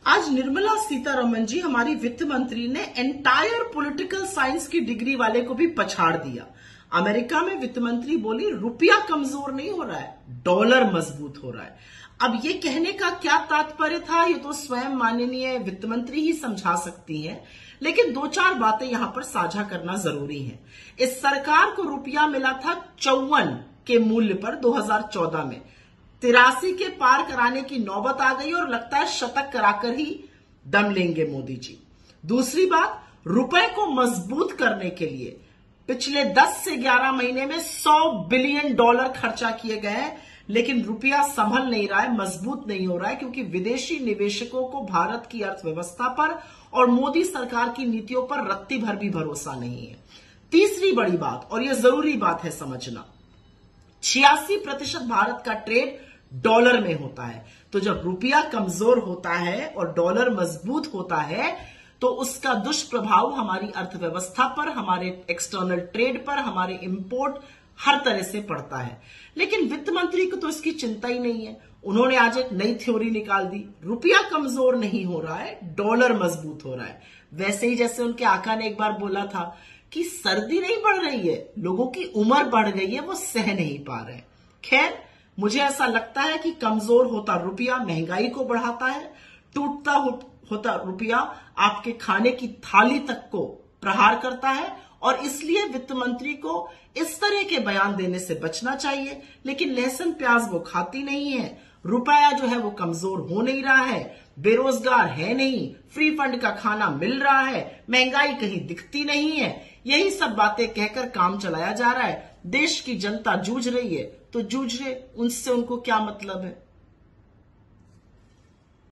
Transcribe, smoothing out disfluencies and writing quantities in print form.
आज निर्मला सीतारमण जी हमारी वित्त मंत्री ने एंटायर पॉलिटिकल साइंस की डिग्री वाले को भी पछाड़ दिया। अमेरिका में वित्त मंत्री बोली रुपया कमजोर नहीं हो रहा है, डॉलर मजबूत हो रहा है। अब ये कहने का क्या तात्पर्य था, ये तो स्वयं माननीय वित्त मंत्री ही समझा सकती हैं, लेकिन दो चार बातें यहां पर साझा करना जरूरी है। इस सरकार को रुपया मिला था 54 के मूल्य पर 2014 में, 83 के पार कराने की नौबत आ गई और लगता है शतक कराकर ही दम लेंगे मोदी जी। दूसरी बात, रुपए को मजबूत करने के लिए पिछले 10 से 11 महीने में $100 बिलियन खर्चा किए गए हैं, लेकिन रुपया संभल नहीं रहा है, मजबूत नहीं हो रहा है, क्योंकि विदेशी निवेशकों को भारत की अर्थव्यवस्था पर और मोदी सरकार की नीतियों पर रत्ती भर भी भरोसा नहीं है। तीसरी बड़ी बात, और यह जरूरी बात है समझना, 86% भारत का ट्रेड डॉलर में होता है। तो जब रुपया कमजोर होता है और डॉलर मजबूत होता है तो उसका दुष्प्रभाव हमारी अर्थव्यवस्था पर, हमारे एक्सटर्नल ट्रेड पर, हमारे इंपोर्ट हर तरह से पड़ता है। लेकिन वित्त मंत्री को तो इसकी चिंता ही नहीं है। उन्होंने आज एक नई थ्योरी निकाल दी, रुपया कमजोर नहीं हो रहा है, डॉलर मजबूत हो रहा है। वैसे ही जैसे उनके आका ने एक बार बोला था कि सर्दी नहीं बढ़ रही है, लोगों की उम्र बढ़ गई है, वो सह नहीं पा रहे। खैर, मुझे ऐसा लगता है कि कमजोर होता रुपया महंगाई को बढ़ाता है, टूटता होता रुपया आपके खाने की थाली तक को प्रहार करता है, और इसलिए वित्त मंत्री को इस तरह के बयान देने से बचना चाहिए। लेकिन लहसुन प्याज वो खाती नहीं है, रुपया जो है वो कमजोर हो नहीं रहा है, बेरोजगार है नहीं, फ्री फंड का खाना मिल रहा है, महंगाई कहीं दिखती नहीं है, यही सब बातें कहकर काम चलाया जा रहा है। देश की जनता जूझ रही है तो जूझ रहे, उनसे उनको क्या मतलब है।